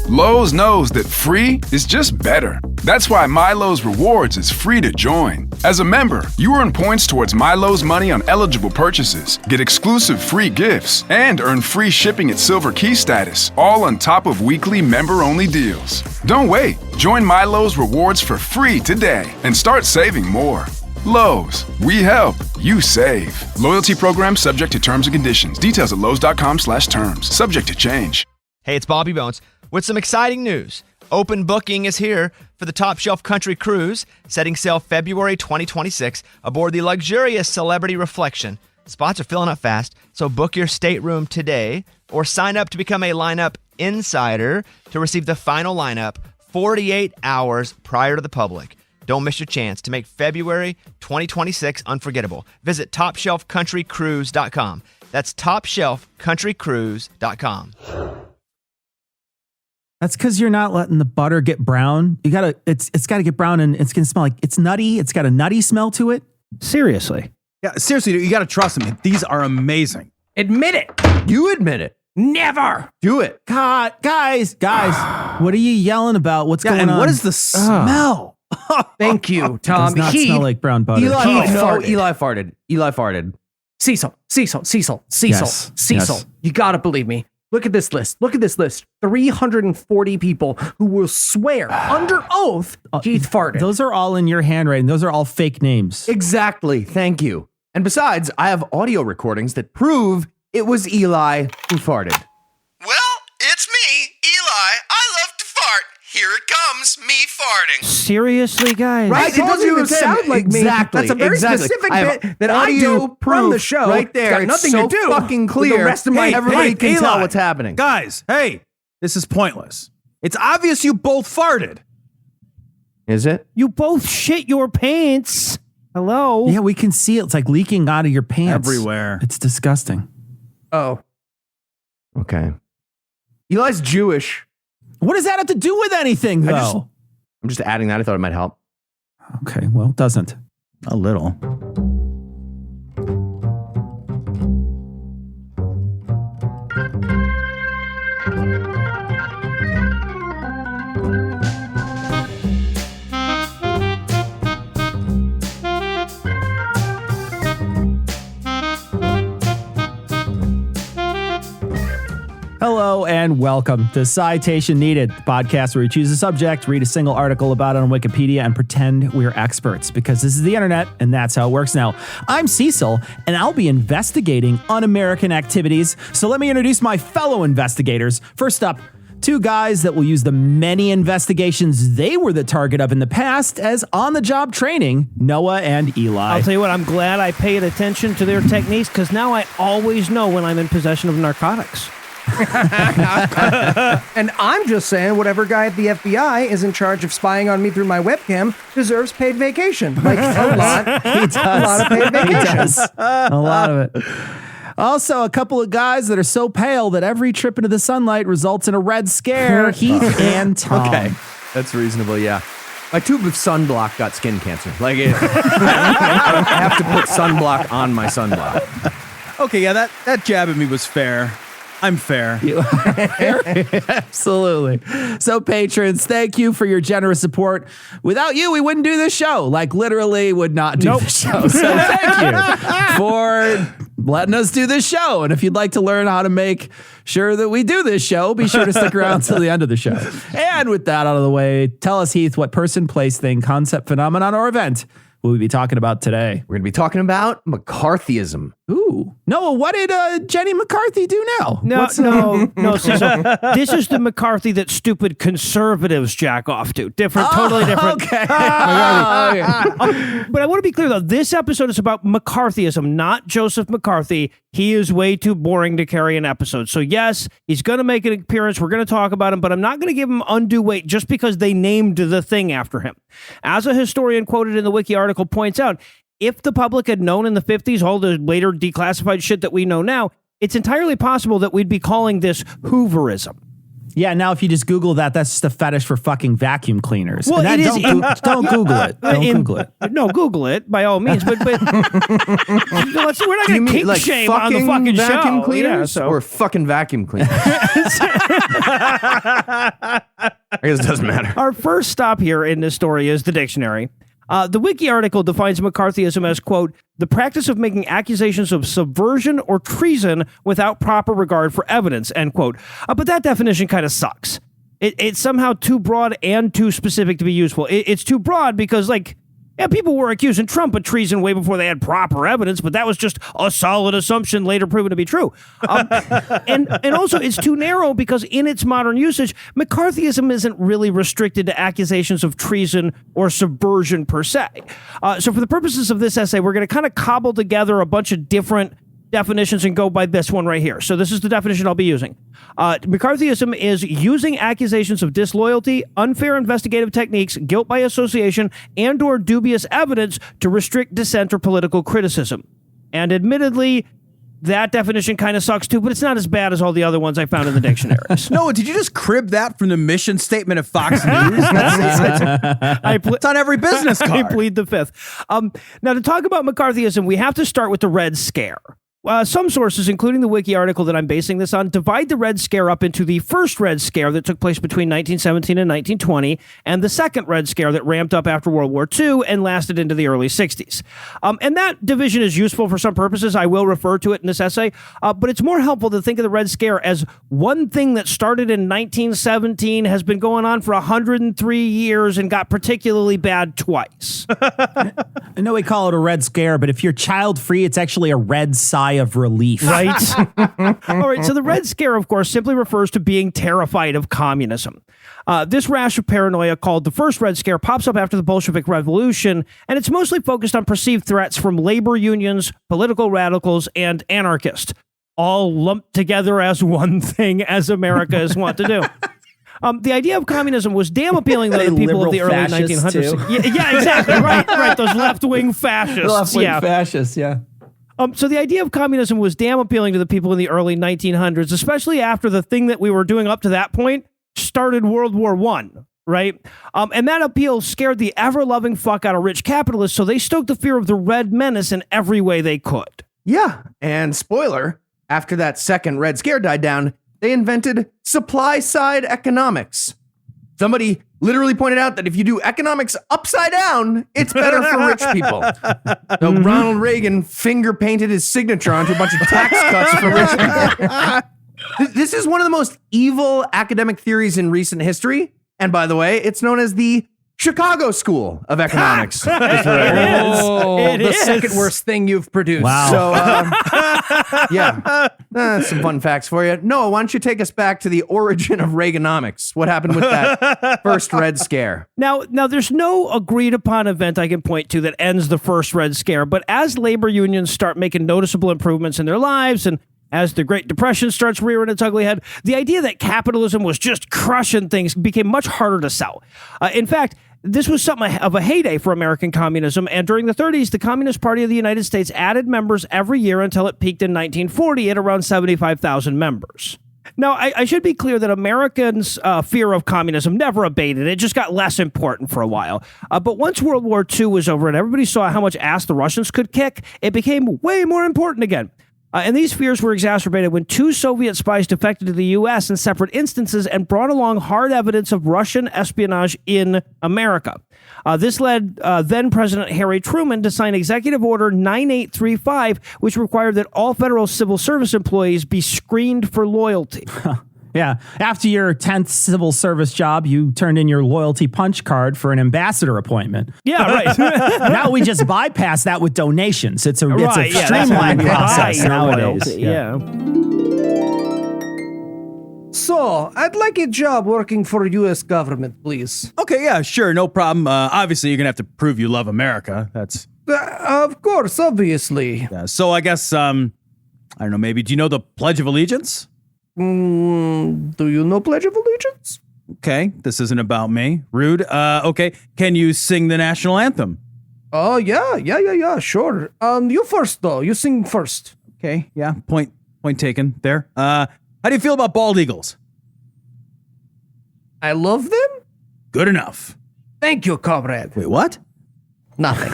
Lowe's knows that free is just better. That's why MyLowe's Rewards is free to join. As a member, you earn points towards MyLowe's money on eligible purchases, get exclusive free gifts, and earn free shipping at Silver Key status, all on top of weekly member-only deals. Don't wait. Join MyLowe's Rewards for free today and start saving more. Lowe's, we help, you save. Loyalty program subject to terms and conditions. Details at lowes.com/terms. Subject to change. Hey, it's Bobby Bones with some exciting news. Open booking is here for the Top Shelf Country Cruise, setting sail February 2026 aboard the luxurious Celebrity Reflection. Spots are filling up fast, so book your stateroom today or sign up to become a lineup insider to receive the final lineup 48 hours prior to the public. Don't miss your chance to make February 2026 unforgettable. Visit TopShelfCountryCruise.com. That's TopShelfCountryCruise.com. That's because you're not letting the butter get brown. It's got to get brown, and it's gonna smell like it's nutty. It's got a nutty smell to it. Seriously. Yeah, seriously, dude, you got to trust me. These are amazing. Admit it. You admit it. Never. Do it. God, guys, what are you yelling about? What's going on? What is the smell? Thank you, Tom. Does not smell like brown butter. Eli farted. farted. Cecil. Yes. Cecil. You gotta believe me. Look at this list. 340 people who will swear under oath Keith farted. Those are all in your handwriting. Those are all fake names. Exactly. Thank you. And besides, I have audio recordings that prove it was Eli who farted. Well, it's me, Eli. I love to fart. Here it comes, me farting. Seriously, guys? Right? It doesn't even sound like me. Exactly. That's a very specific bit that I do from the show. Right there. Got It's nothing so to do fucking clear. with the rest of my Everybody can Eli. tell what's happening. Guys, hey, this is pointless. It's obvious you both farted. Is it? You both shit your pants. Hello? Yeah, we can see it. It's like leaking out of your pants. Everywhere. It's disgusting. Oh. Okay. Eli's Jewish. What does that have to do with anything, though? I'm just adding that. I thought it might help. Okay, well, it doesn't. A little. Hello and welcome to Citation Needed, the podcast where we choose a subject, read a single article about it on Wikipedia, and pretend we're experts, because this is the internet and that's how it works now. I'm Cecil, and I'll be investigating un-American activities, so let me introduce my fellow investigators. First up, two guys that will use the many investigations they were the target of in the past as on-the-job training, Noah and Eli. I'll tell you what, I'm glad I paid attention to their techniques, because now I always know when I'm in possession of narcotics. And I'm just saying, whatever guy at the FBI is in charge of spying on me through my webcam deserves paid vacation. Like a lot. He does. A lot of paid vacation. He does. A lot of it. Also, a couple of guys that are so pale that every trip into the sunlight results in a red scare, Heath and Tom. Okay. That's reasonable, yeah. My tube of sunblock got skin cancer. Like, I have to put sunblock on my sunblock. Okay, yeah, that jab at me was fair. I'm fair. Absolutely. So, patrons, thank you for your generous support. Without you, we wouldn't do this show. Like, literally would not do the show. So, thank you for letting us do this show. And if you'd like to learn how to make sure that we do this show, be sure to stick around till the end of the show. And with that out of the way, tell us, Heath, what person, place, thing, concept, phenomenon, or event will we be talking about today? We're going to be talking about McCarthyism. Ooh. Noah, what did Jenny McCarthy do now? No, Cecil. This is the McCarthy that stupid conservatives jack off to. Different, totally different. Okay. But I want to be clear, though. This episode is about McCarthyism, not Joseph McCarthy. He is way too boring to carry an episode. So, yes, he's going to make an appearance. We're going to talk about him, but I'm not going to give him undue weight just because they named the thing after him. As a historian quoted in the Wiki article points out, if the public had known in the 50s all the later declassified shit that we know now, it's entirely possible that we'd be calling this Hooverism. Yeah, now if you just Google that, that's just a fetish for fucking vacuum cleaners. Well, And it that- is don't Google it. Don't Google it. No, Google it by all means. But we're not Do you going to mean kink like shame on the fucking vacuum show. cleaners Yeah, so. or fucking vacuum cleaners? I guess it doesn't matter. Our first stop here in this story is the dictionary. The wiki article defines McCarthyism as, quote, the practice of making accusations of subversion or treason without proper regard for evidence, end quote. But that definition kind of sucks. It's somehow too broad and too specific to be useful. It's too broad because, like, yeah, people were accusing Trump of treason way before they had proper evidence, but that was just a solid assumption later proven to be true. And also, it's too narrow because in its modern usage, McCarthyism isn't really restricted to accusations of treason or subversion per se. So for the purposes of this essay, we're going to kind of cobble together a bunch of different definitions and go by this one right here. So this is the definition I'll be using. McCarthyism is using accusations of disloyalty, unfair investigative techniques, guilt by association, and or dubious evidence to restrict dissent or political criticism. And admittedly, that definition kind of sucks too, but it's not as bad as all the other ones I found in the dictionaries. No, did you just crib that from the mission statement of Fox News? It's on every business I card. plead the fifth. Now, to talk about McCarthyism, we have to start with the Red Scare. Some sources, including the wiki article that I'm basing this on, divide the Red Scare up into the first Red Scare that took place between 1917 and 1920, and the second Red Scare that ramped up after World War II and lasted into the early 60s. And that division is useful for some purposes. I will refer to it in this essay, but it's more helpful to think of the Red Scare as one thing that started in 1917, has been going on for 103 years, and got particularly bad twice. I know we call it a Red Scare, but if you're child-free, it's actually a red sigh of relief. Right? All right, so the Red Scare, of course, simply refers to being terrified of communism. This rash of paranoia, called the First Red Scare, pops up after the Bolshevik Revolution, and it's mostly focused on perceived threats from labor unions, political radicals, and anarchists, all lumped together as one thing, as America is wont to do. The idea of communism was damn appealing to the people of the early 1900s. Yeah, exactly. Right. Those left-wing fascists. Left-wing fascists, yeah. So the idea of communism was damn appealing to the people in the early 1900s, especially after the thing that we were doing up to that point started World War I, right? And that appeal scared the ever-loving fuck out of rich capitalists, so they stoked the fear of the Red Menace in every way they could. Yeah, and spoiler, after that second Red Scare died down, they invented supply-side economics. Somebody literally pointed out that if you do economics upside down, it's better for rich people. So Ronald Reagan finger-painted his signature onto a bunch of tax cuts for rich people. This is one of the most evil academic theories in recent history. And by the way, it's known as the Chicago School of Economics. The second worst thing you've produced. Wow. So, some fun facts for you. Noah, why don't you take us back to the origin of Reaganomics? What happened with that first Red Scare? Now, there's no agreed upon event I can point to that ends the first Red Scare, but as labor unions start making noticeable improvements in their lives, and as the Great Depression starts rearing its ugly head, the idea that capitalism was just crushing things became much harder to sell. In fact, this was something of a heyday for American communism, and during the 30s, the Communist Party of the United States added members every year until it peaked in 1940 at around 75,000 members. Now, I should be clear that Americans' fear of communism never abated. It just got less important for a while. But once World War II was over and everybody saw how much ass the Russians could kick, it became way more important again. And these fears were exacerbated when two Soviet spies defected to the U.S. in separate instances and brought along hard evidence of Russian espionage in America. This led then-President Harry Truman to sign Executive Order 9835, which required that all federal civil service employees be screened for loyalty. Yeah. After your 10th civil service job, you turned in your loyalty punch card for an ambassador appointment. Yeah, right. Now we just bypass that with donations. It's a streamlined process nowadays. Yeah. So, I'd like a job working for U.S. government, please. Okay, yeah, sure, no problem. Obviously, you're gonna have to prove you love America. That's Of course, obviously. so. I guess I don't know. Maybe do you know the Pledge of Allegiance? Do you know Pledge of Allegiance? Okay, this isn't about me. Rude. Okay, can you sing the national anthem? Oh, yeah, sure. You first, though. You sing first. Okay, yeah. Point taken there. How do you feel about bald eagles? I love them. Good enough. Thank you, comrade. Wait, what? Nothing.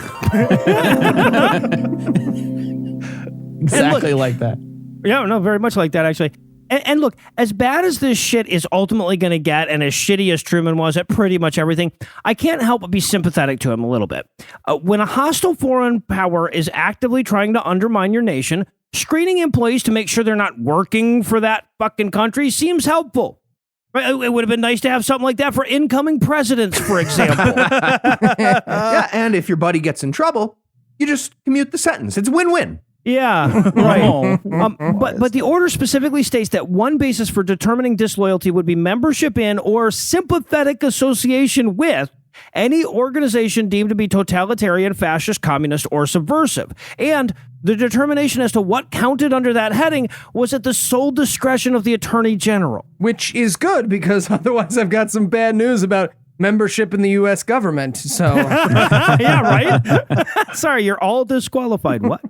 Exactly like that. Yeah, no, very much like that, actually. And look, as bad as this shit is ultimately going to get, and as shitty as Truman was at pretty much everything, I can't help but be sympathetic to him a little bit. When a hostile foreign power is actively trying to undermine your nation, screening employees to make sure they're not working for that fucking country seems helpful. Right? It would have been nice to have something like that for incoming presidents, for example. Yeah, and if your buddy gets in trouble, you just commute the sentence. It's win-win. Yeah, right. But the order specifically states that one basis for determining disloyalty would be membership in or sympathetic association with any organization deemed to be totalitarian, fascist, communist, or subversive. And the determination as to what counted under that heading was at the sole discretion of the Attorney General. Which is good because otherwise I've got some bad news about membership in the U.S. government. So yeah, right? Sorry, you're all disqualified. What?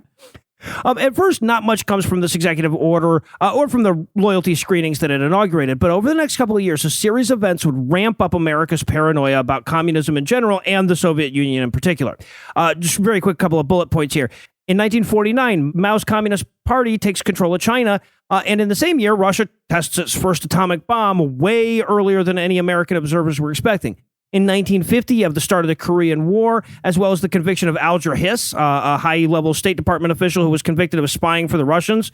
At first, not much comes from this executive order or from the loyalty screenings that it inaugurated, but over the next couple of years, a series of events would ramp up America's paranoia about communism in general and the Soviet Union in particular. Just very quick couple of bullet points here. In 1949, Mao's Communist Party takes control of China, and in the same year, Russia tests its first atomic bomb way earlier than any American observers were expecting. In 1950, you have the start of the Korean War, as well as the conviction of Alger Hiss, a high-level State Department official who was convicted of spying for the Russians.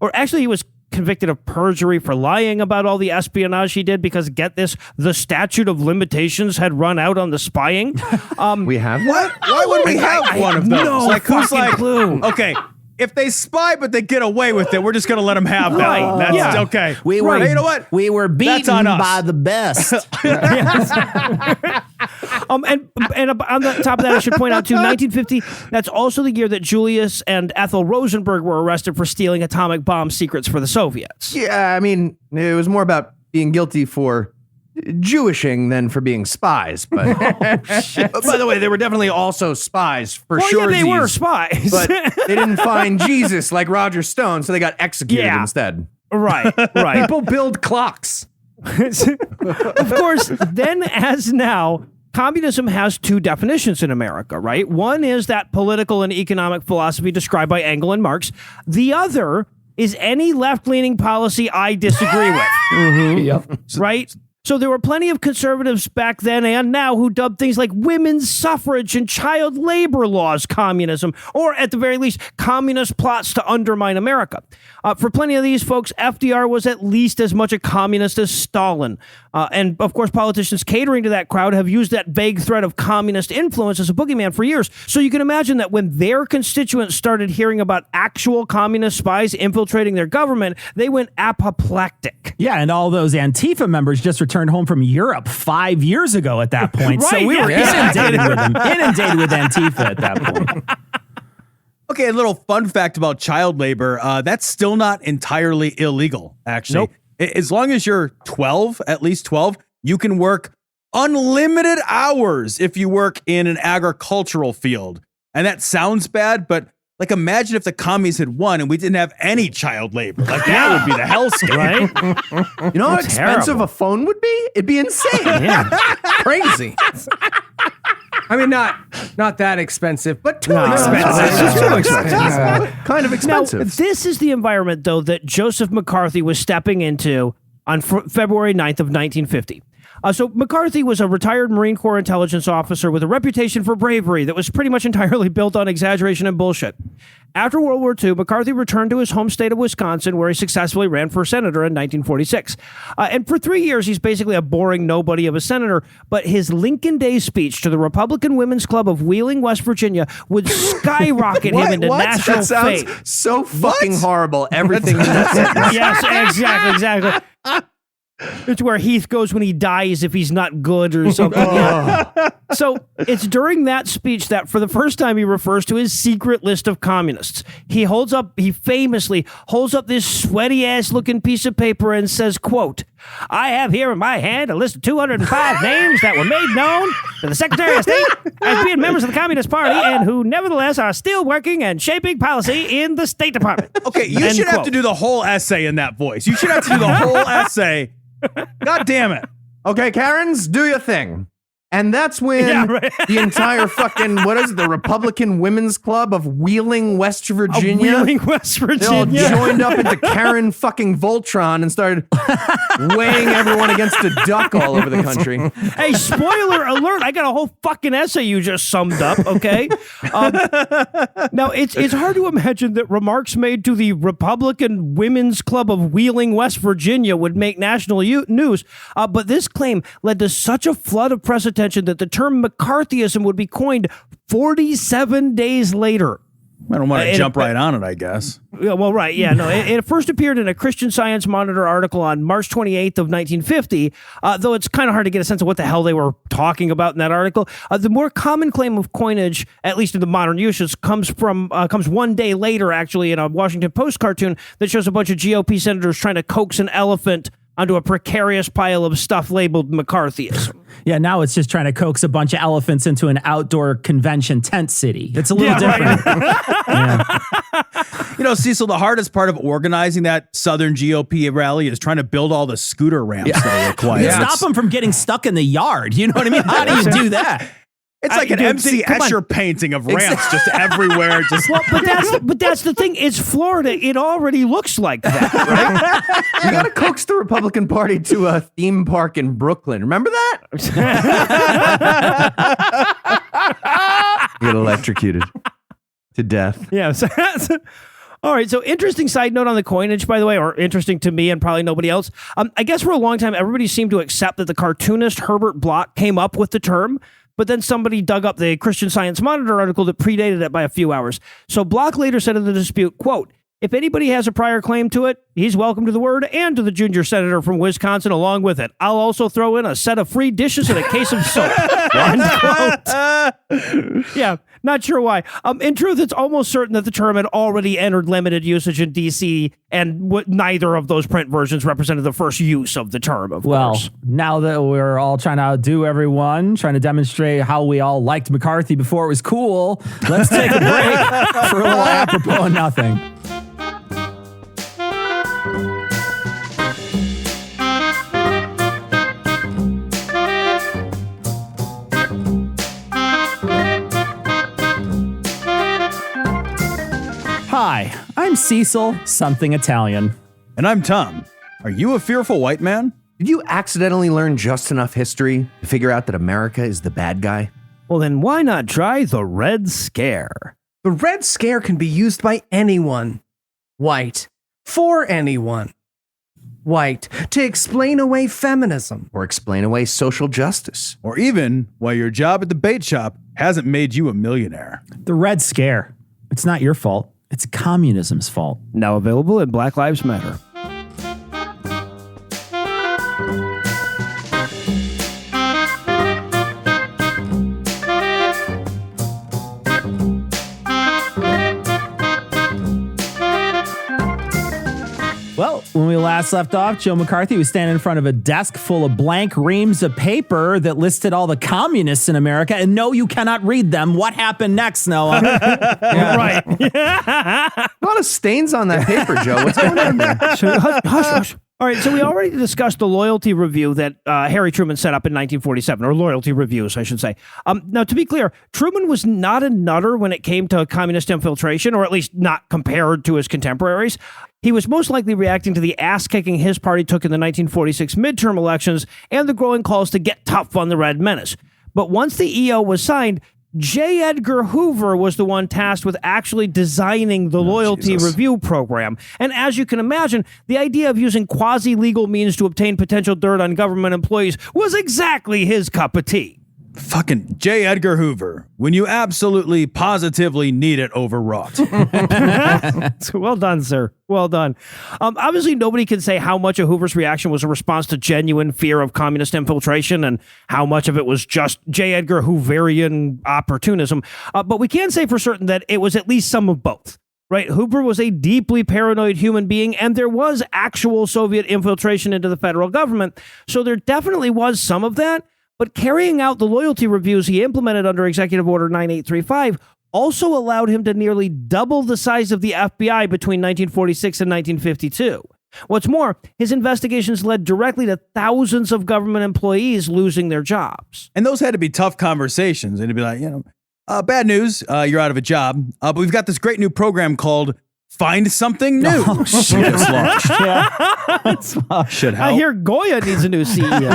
Or actually, he was convicted of perjury for lying about all the espionage he did because, get this, the statute of limitations had run out on the spying. We have What? Why would we have one of those? No like, who's fucking like, clue. okay, if they spy but they get away with it, we're just going to let them have that. Right, That's yeah. okay. We were, Hey, you know what? We were That's beaten on us. by the best. And on the top of that, I should point out, too, 1950, that's also the year that Julius and Ethel Rosenberg were arrested for stealing atomic bomb secrets for the Soviets. Yeah, I mean, it was more about being guilty for Jewishing than for being spies. But by the way, they were definitely also spies for sure. Yeah, they were spies. But they didn't find Jesus like Roger Stone, so they got executed Yeah. instead. Right. people build clocks. Of course, then as now, communism has two definitions in America, right? One is that political and economic philosophy described by Engels and Marx. The other is any left-leaning policy I disagree with. Yep. Right? So there were plenty of conservatives back then and now who dubbed things like women's suffrage and child labor laws communism, or at the very least, communist plots to undermine America. For plenty of these folks, FDR was at least as much a communist as Stalin. And of course, politicians catering to that crowd have used that vague threat of communist influence as a boogeyman for years. So you can imagine that when their constituents started hearing about actual communist spies infiltrating their government, they went apoplectic. Yeah, and all those Antifa members just returned home from Europe 5 years ago at that point. Right, so we were yeah. inundated with Antifa at that point. Okay, a little fun fact about child labor. That's still not entirely illegal, actually. Nope. As long as you're 12, at least 12, you can work unlimited hours if you work in an agricultural field. And that sounds bad, but like imagine if the commies had won and we didn't have any child labor. Like that would be the hellscape. Right? You know how expensive a phone would be? It'd be insane. Crazy. I mean, not that expensive, but too expensive. Kind of Now, expensive. this is the environment, though, that Joseph McCarthy was stepping into on February 9th of 1950. So McCarthy was a retired Marine Corps intelligence officer with a reputation for bravery that was pretty much entirely built on exaggeration and bullshit. After World War II, McCarthy returned to his home state of Wisconsin, where he successfully ran for senator in 1946. And for 3 years, he's basically a boring nobody of a senator, but his Lincoln Day speech to the Republican Women's Club of Wheeling, West Virginia would skyrocket him into national That sounds fame. so fucking horrible. Everything in that sentence. Yes, exactly. It's where Heath goes when he dies if he's not good or something. Yeah. So it's during that speech that for the first time he refers to his secret list of communists. He famously holds up this sweaty ass looking piece of paper and says, quote, "I have here in my hand a list of 205 names that were made known to the Secretary of State as being members of the Communist Party and who nevertheless are still working and shaping policy in the State Department." Okay, you End should have quote. to do the whole essay in that voice. You should have to do the whole essay. God damn it. Okay, Karens, do your thing. And that's when Yeah, right. the entire fucking, the Republican Women's Club of Wheeling, West Virginia. Wheeling, West They all Virginia. joined up into Karen fucking Voltron and started weighing everyone against a duck all over the country. Hey, spoiler alert! I got a whole fucking essay you just summed up. Okay, now it's hard to imagine that remarks made to the Republican Women's Club of Wheeling, West Virginia, would make national news. But this claim led to such a flood of press attention that the term McCarthyism would be coined 47 days later. I don't want to jump right on it, I guess. Yeah, well, right. Yeah, no. It first appeared in a Christian Science Monitor article on March 28th of 1950, though it's kind of hard to get a sense of what the hell they were talking about in that article. The more common claim of coinage, at least in the modern uses, comes one day later, actually, in a Washington Post cartoon that shows a bunch of GOP senators trying to coax an elephant onto a precarious pile of stuff labeled McCarthyism. Yeah, now it's just trying to coax a bunch of elephants into an outdoor convention tent city. It's a little different. Yeah. You know, Cecil, the hardest part of organizing that Southern GOP rally is trying to build all the scooter ramps that are required. Stop them from getting stuck in the yard. You know what I mean? How do you do that? It's like an MC Escher painting of ramps just everywhere. Just Well, but that's the thing. It's Florida. It already looks like that, right? You got to coax the Republican Party to a theme park in Brooklyn. Remember that? You get electrocuted to death. Yeah. All right. So interesting side note on the coinage, by the way, or interesting to me and probably nobody else. I guess for a long time, everybody seemed to accept that the cartoonist Herbert Bloch came up with the term. But then somebody dug up the Christian Science Monitor article that predated it by a few hours. So Bloch later said in the dispute, quote, "If anybody has a prior claim to it, he's welcome to the word and to the junior senator from Wisconsin along with it. I'll also throw in a set of free dishes and a case of soap." End quote. Yeah, not sure why. In truth, it's almost certain that the term had already entered limited usage in D.C., and neither of those print versions represented the first use of the term, of course. Now that we're all trying to outdo everyone, trying to demonstrate how we all liked McCarthy before it was cool, let's take a break for a little apropos of nothing. Hi, I'm Cecil, something Italian. And I'm Tom. Are you a fearful white man? Did you accidentally learn just enough history to figure out that America is the bad guy? Well, then why not try the Red Scare? The Red Scare can be used by anyone. White. For anyone. White. To explain away feminism. Or explain away social justice? Or even why your job at the bait shop hasn't made you a millionaire? The Red Scare. It's not your fault. It's communism's fault. Now available in Black Lives Matter. Well, when we last left off, Joe McCarthy was standing in front of a desk full of blank reams of paper that listed all the communists in America. And no, you cannot read them. What happened next, Noah? Right. A lot of stains on that paper, Joe. What's going on there? So, hush. All right, so we already discussed the loyalty review that Harry Truman set up in 1947, or loyalty reviews, I should say. Now, to be clear, Truman was not a nutter when it came to communist infiltration, or at least not compared to his contemporaries. He was most likely reacting to the ass-kicking his party took in the 1946 midterm elections and the growing calls to get tough on the Red Menace. But once the EO was signed, J. Edgar Hoover was the one tasked with actually designing the loyalty review program. And as you can imagine, the idea of using quasi-legal means to obtain potential dirt on government employees was exactly his cup of tea. Fucking J. Edgar Hoover, when you absolutely, positively need it overwrought. Well done, sir. Well done. Obviously, nobody can say how much of Hoover's reaction was a response to genuine fear of communist infiltration and how much of it was just J. Edgar Hooverian opportunism. But we can say for certain that it was at least some of both. Right? Hoover was a deeply paranoid human being, and there was actual Soviet infiltration into the federal government. So there definitely was some of that. But carrying out the loyalty reviews he implemented under Executive Order 9835 also allowed him to nearly double the size of the FBI between 1946 and 1952. What's more, his investigations led directly to thousands of government employees losing their jobs. And those had to be tough conversations. And it'd be like, bad news, you're out of a job. But we've got this great new program called Find Something New. Oh, shit. It's launched. Should help. I hear Goya needs a new CEO.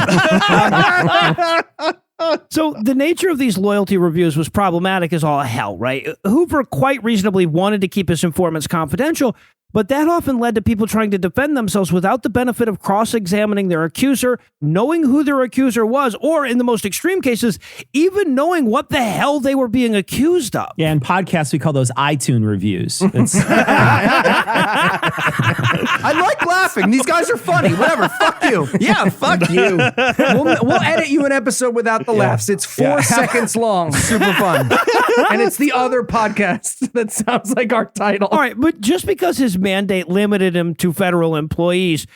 So the nature of these loyalty reviews was problematic as all hell, right? Hoover quite reasonably wanted to keep his informants confidential, but that often led to people trying to defend themselves without the benefit of cross-examining their accuser, knowing who their accuser was, or in the most extreme cases, even knowing what the hell they were being accused of. Yeah, in podcasts, we call those iTunes reviews. I like laughing. These guys are funny. Whatever. Fuck you. Yeah, fuck you. We'll edit you an episode without the laughs. It's 4 seconds long. Super fun. And it's the other podcast that sounds like our title. All right, but just because his mandate limited him to federal employees,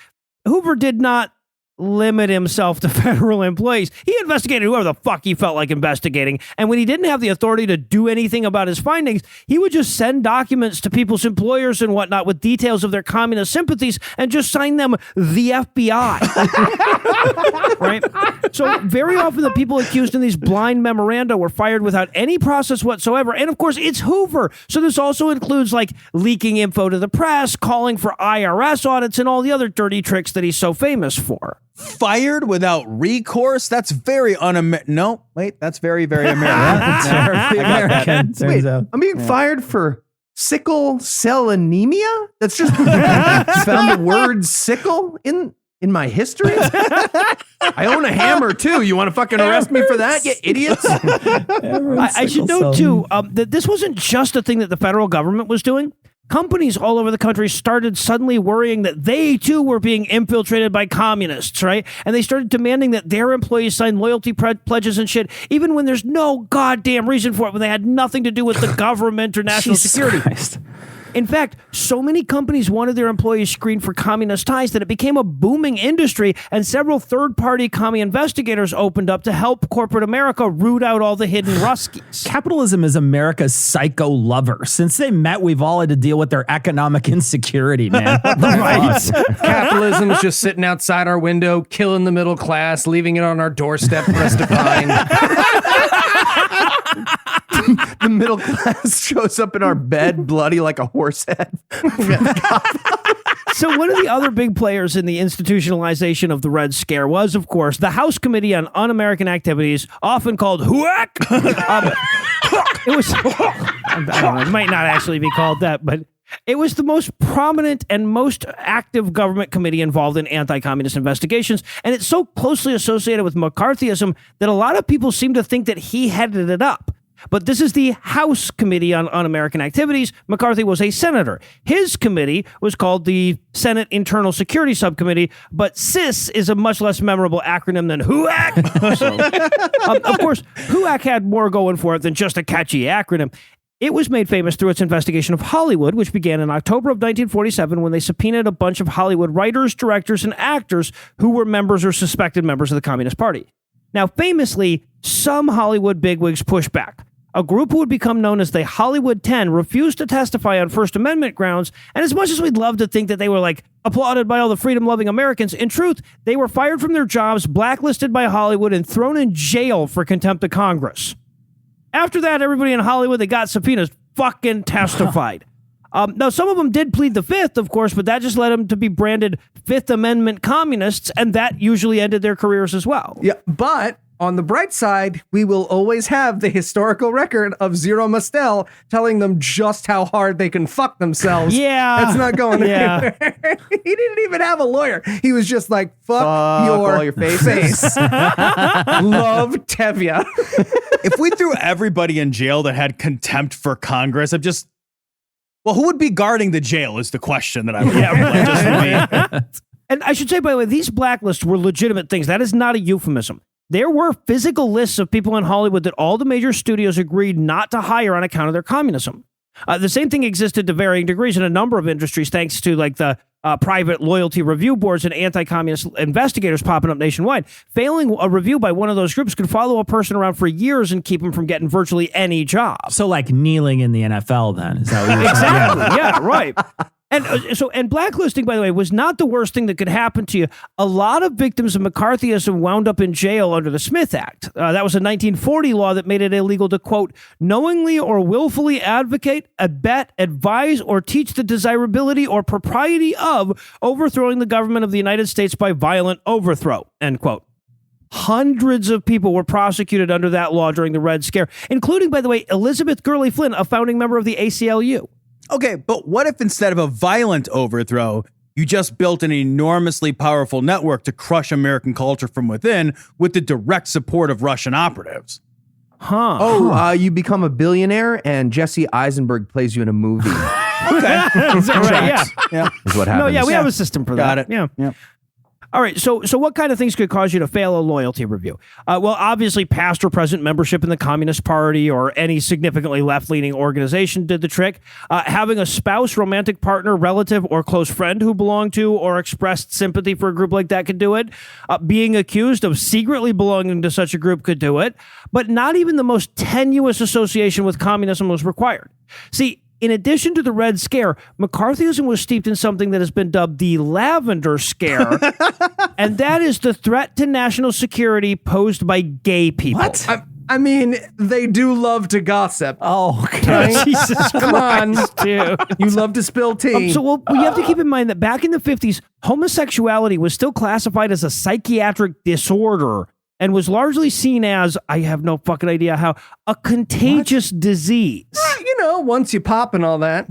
Hoover did not limit himself to federal employees. He investigated whoever the fuck he felt like investigating. And when he didn't have the authority to do anything about his findings, he would just send documents to people's employers and whatnot with details of their communist sympathies and just sign them the FBI. Right? So very often the people accused in these blind memoranda were fired without any process whatsoever. And of course, it's Hoover. So this also includes like leaking info to the press, calling for IRS audits, and all the other dirty tricks that he's so famous for. Fired without recourse? That's very No, wait, that's very, very American. That's very American. Turns out. I'm being fired for sickle cell anemia? That's just found the word sickle in my history? I own a hammer too. You want to fucking arrest me for that, you idiots? I should note too that this wasn't just a thing that the federal government was doing. Companies all over the country started suddenly worrying that they too were being infiltrated by communists, right? And they started demanding that their employees sign loyalty pledges and shit, even when there's no goddamn reason for it, when they had nothing to do with the government or national security. Christ. In fact, so many companies wanted their employees screened for communist ties that it became a booming industry, and several third-party commie investigators opened up to help corporate America root out all the hidden Ruskies. Capitalism is America's psycho lover. Since they met, we've all had to deal with their economic insecurity, man. Right? Capitalism is just sitting outside our window, killing the middle class, leaving it on our doorstep for us to find. The middle class shows up in our bed bloody like a horse head. So one of the other big players in the institutionalization of the Red Scare was, of course, the House Committee on Un-American Activities, often called HUAC. It was, I don't know, it might not actually be called that, but it was the most prominent and most active government committee involved in anti-communist investigations, and it's so closely associated with McCarthyism that a lot of people seem to think that he headed it up. But this is the House Committee on Un-American Activities. McCarthy was a senator. His committee was called the Senate Internal Security Subcommittee, but SIS is a much less memorable acronym than HUAC. So, of course, HUAC had more going for it than just a catchy acronym. It was made famous through its investigation of Hollywood, which began in October of 1947 when they subpoenaed a bunch of Hollywood writers, directors, and actors who were members or suspected members of the Communist Party. Now, famously, some Hollywood bigwigs pushed back. A group who would become known as the Hollywood 10 refused to testify on First Amendment grounds, and as much as we'd love to think that they were like applauded by all the freedom-loving Americans, in truth, they were fired from their jobs, blacklisted by Hollywood, and thrown in jail for contempt of Congress. After that, everybody in Hollywood that got subpoenas fucking testified. Now, some of them did plead the Fifth, of course, but that just led them to be branded Fifth Amendment communists, and that usually ended their careers as well. Yeah, but on the bright side, we will always have the historical record of Zero Mostel telling them just how hard they can fuck themselves. Yeah. That's not going anywhere. He didn't even have a lawyer. He was just like, fuck your face. Love Tevye. If we threw everybody in jail that had contempt for Congress, well, who would be guarding the jail is the question that I would have. Just for me. And I should say, by the way, these blacklists were legitimate things. That is not a euphemism. There were physical lists of people in Hollywood that all the major studios agreed not to hire on account of their communism. The same thing existed to varying degrees in a number of industries, thanks to like the private loyalty review boards and anti-communist investigators popping up nationwide. Failing a review by one of those groups could follow a person around for years and keep them from getting virtually any job. So like kneeling in the NFL then, is that what you're Exactly. Yeah, right. And blacklisting, by the way, was not the worst thing that could happen to you. A lot of victims of McCarthyism wound up in jail under the Smith Act. That was a 1940 law that made it illegal to, quote, knowingly or willfully advocate, abet, advise, or teach the desirability or propriety of overthrowing the government of the United States by violent overthrow, end quote. Hundreds of people were prosecuted under that law during the Red Scare, including, by the way, Elizabeth Gurley Flynn, a founding member of the ACLU. Okay, but what if instead of a violent overthrow, you just built an enormously powerful network to crush American culture from within with the direct support of Russian operatives? You become a billionaire and Jesse Eisenberg plays you in a movie. Okay. Is that right? Yeah. Is what happens. No, yeah, we have a system for that. Got it. Yeah. All right, so what kind of things could cause you to fail a loyalty review? Well, obviously, past or present membership in the Communist Party or any significantly left-leaning organization did the trick. Having a spouse, romantic partner, relative, or close friend who belonged to or expressed sympathy for a group like that could do it. Being accused of secretly belonging to such a group could do it. But not even the most tenuous association with communism was required. See, in addition to the Red Scare, McCarthyism was steeped in something that has been dubbed the Lavender Scare, and that is the threat to national security posed by gay people. What? I mean, they do love to gossip. Oh, Right? Jesus Come on. dude. You love to spill tea. So you have to keep in mind that back in the 50s, homosexuality was still classified as a psychiatric disorder and was largely seen as, I have no fucking idea how, a contagious disease. Once you pop and all that.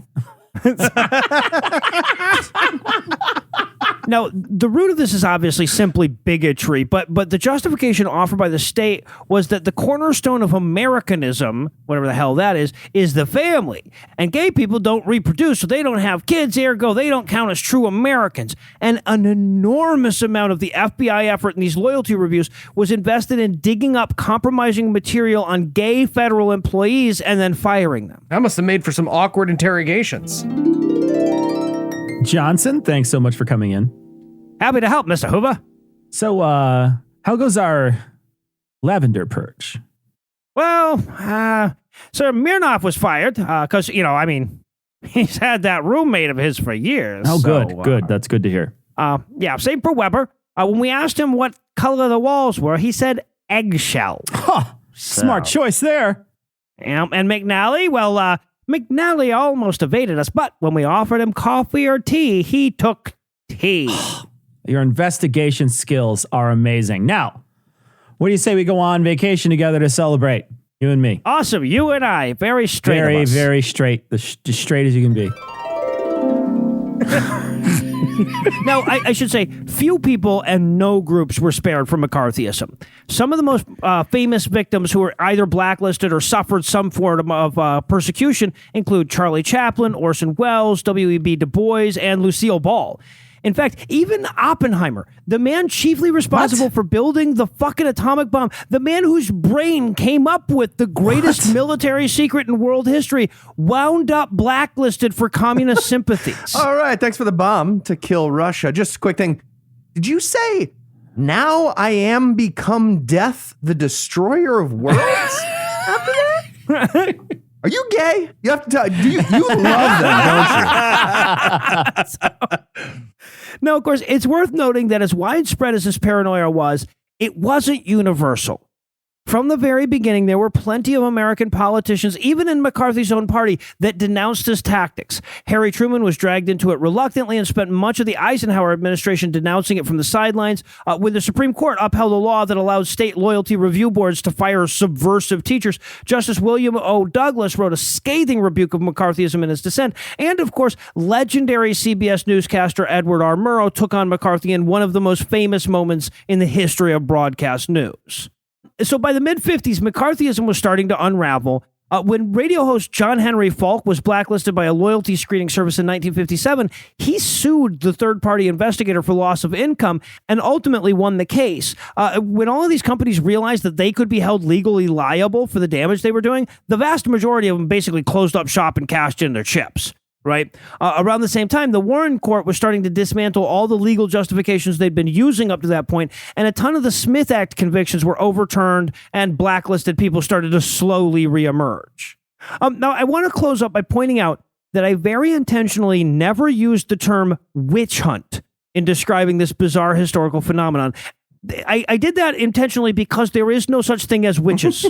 Now, the root of this is obviously simply bigotry, but the justification offered by the state was that the cornerstone of Americanism, whatever the hell that is the family. And gay people don't reproduce, so they don't have kids, ergo they don't count as true Americans. And an enormous amount of the FBI effort in these loyalty reviews was invested in digging up compromising material on gay federal employees and then firing them. That must have made for some awkward interrogations. Johnson, thanks so much for coming in. Happy to help, Mr. Hoover. So, how goes our lavender purge? Well, Sir Mirnoff was fired because, he's had that roommate of his for years. Oh, so, good. That's good to hear. Same for Weber. When we asked him what color the walls were, he said eggshell. Smart choice there. And McNally, McNally almost evaded us, but when we offered him coffee or tea, he took tea. Your investigation skills are amazing. Now, what do you say we go on vacation together to celebrate? You and me. Awesome. You and I. Very straight. Very, of us. very straight. As straight as you can be. Now, I should say, few people and no groups were spared from McCarthyism. Some of the most famous victims who were either blacklisted or suffered some form of persecution include Charlie Chaplin, Orson Welles, W.E.B. Du Bois, and Lucille Ball. In fact, even Oppenheimer, the man chiefly responsible for building the fucking atomic bomb, the man whose brain came up with the greatest military secret in world history, wound up blacklisted for communist sympathies. All right, thanks for the bomb to kill Russia. Just a quick thing. Did you say, now I am become death, the destroyer of worlds? After that? Are you gay? You have to tell. You love them, don't you? No, of course, it's worth noting that as widespread as this paranoia was, it wasn't universal. From the very beginning, there were plenty of American politicians, even in McCarthy's own party, that denounced his tactics. Harry Truman was dragged into it reluctantly and spent much of the Eisenhower administration denouncing it from the sidelines, when the Supreme Court upheld a law that allowed state loyalty review boards to fire subversive teachers. Justice William O. Douglas wrote a scathing rebuke of McCarthyism in his dissent. And, of course, legendary CBS newscaster Edward R. Murrow took on McCarthy in one of the most famous moments in the history of broadcast news. So by the mid-50s, McCarthyism was starting to unravel. When radio host John Henry Falk was blacklisted by a loyalty screening service in 1957, he sued the third-party investigator for loss of income and ultimately won the case. When all of these companies realized that they could be held legally liable for the damage they were doing, the vast majority of them basically closed up shop and cashed in their chips. Right? Around the same time, the Warren Court was starting to dismantle all the legal justifications they'd been using up to that point, and a ton of the Smith Act convictions were overturned and blacklisted people started to slowly reemerge. Now, I want to close up by pointing out that I very intentionally never used the term witch hunt in describing this bizarre historical phenomenon. I did that intentionally because there is no such thing as witches,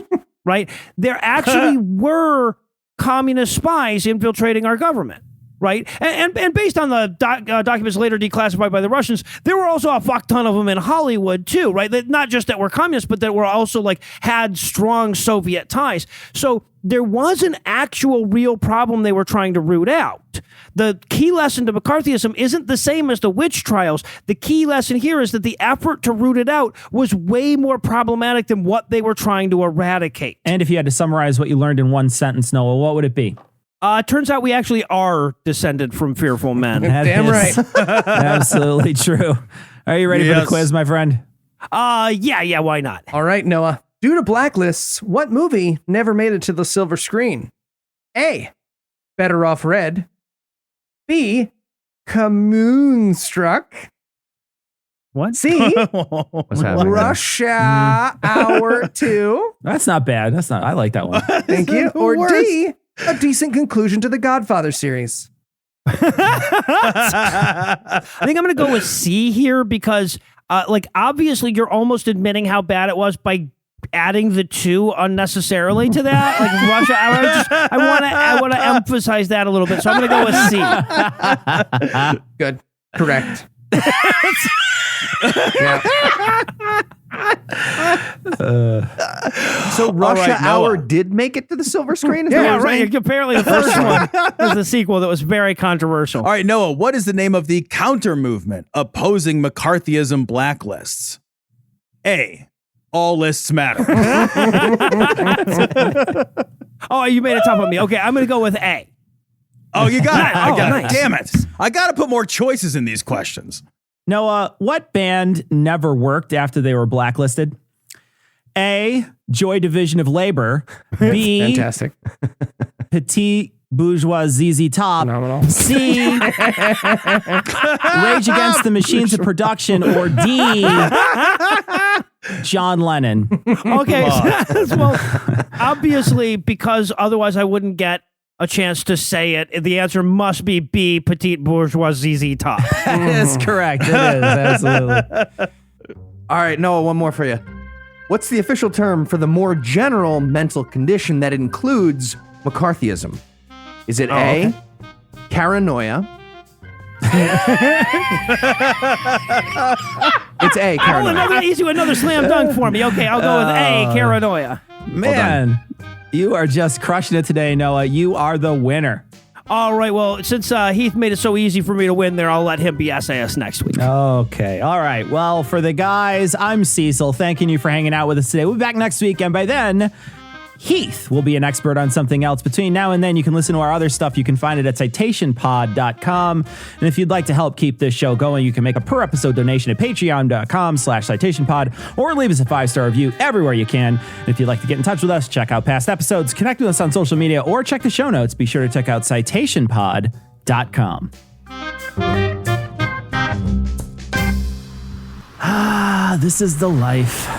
right? There actually were communist spies infiltrating our government. Right. And based on the documents later declassified by the Russians, there were also a fuck ton of them in Hollywood, too. Right. That not just that were communists, but that were also like had strong Soviet ties. So there was an actual real problem they were trying to root out. The key lesson to McCarthyism isn't the same as the witch trials. The key lesson here is that the effort to root it out was way more problematic than what they were trying to eradicate. And if you had to summarize what you learned in one sentence, Noah, what would it be? Turns out we actually are descended from fearful men. Damn right. Absolutely true. Are you ready for the quiz, my friend? Yeah, why not? All right, Noah. Due to blacklists, what movie never made it to the silver screen? A. Better Off Red. B. Moonstruck. What? C. What's happening? Russia Hour 2. That's not bad. I like that one. Thank you. Or D. A decent conclusion to the Godfather series. I think I'm going to go with C here because, obviously you're almost admitting how bad it was by adding the 2 unnecessarily to that. Like Russia Hour. I want to emphasize that a little bit. So I'm going to go with C. Good. Correct. So Russia right, Hour Noah. did make it to the silver screen? Is that Yeah, what you're right. saying? Apparently the first one was the sequel that was very controversial. All right, Noah, what is the name of the counter movement opposing McCarthyism blacklists? A. All lists matter. Oh, you made it tough on me. Okay, I'm going to go with A. Oh, you got it. I got nice. it. Damn it. I got to put more choices in these questions. Noah, what band never worked after they were blacklisted? A. Joy Division of Labor. B. Fantastic. Petit Bourgeois ZZ Top. Phenomenal. C. Rage Against the Machines of Production. Or D. John Lennon. Okay, well, obviously, because otherwise I wouldn't get a chance to say it, the answer must be B, Petite Bourgeois ZZ Top. That's correct. It is. Absolutely. All right, Noah, one more for you. What's the official term for the more general mental condition that includes McCarthyism? Is it A, paranoia? It's A, Oh, paranoia. another slam dunk for me. Okay, I'll go with A, paranoia. Man, you are just crushing it today, Noah. You are the winner. All right, well, since Heath made it so easy for me to win there, I'll let him be SAS next week. Okay. All right. Well, for the guys, I'm Cecil. Thanking you for hanging out with us today. We'll be back next week. And by then, Heath will be an expert on something else. Between now and then, you can listen to our other stuff. You can find it at citationpod.com. And if you'd like to help keep this show going, you can make a per episode donation at patreon.com/citationpod or leave us a 5-star review everywhere you can. And if you'd like to get in touch with us, check out past episodes, connect with us on social media, or check the show notes. Be sure to check out citationpod.com. This is the life.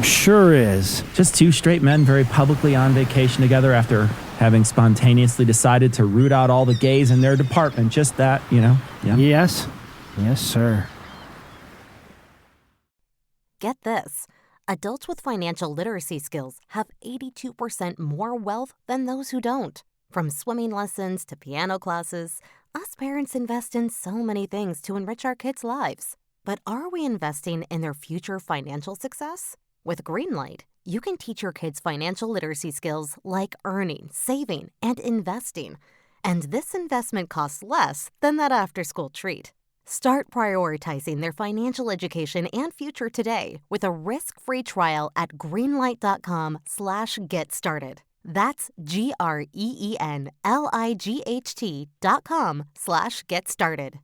Sure is. Just 2 straight men very publicly on vacation together after having spontaneously decided to root out all the gays in their department. Just that, Yeah. Yes. Yes, sir. Get this. Adults with financial literacy skills have 82% more wealth than those who don't. From swimming lessons to piano classes, us parents invest in so many things to enrich our kids' lives. But are we investing in their future financial success? With Greenlight, you can teach your kids financial literacy skills like earning, saving, and investing. And this investment costs less than that after-school treat. Start prioritizing their financial education and future today with a risk-free trial at greenlight.com/get-started. That's GREENLIGHT.com/get-started.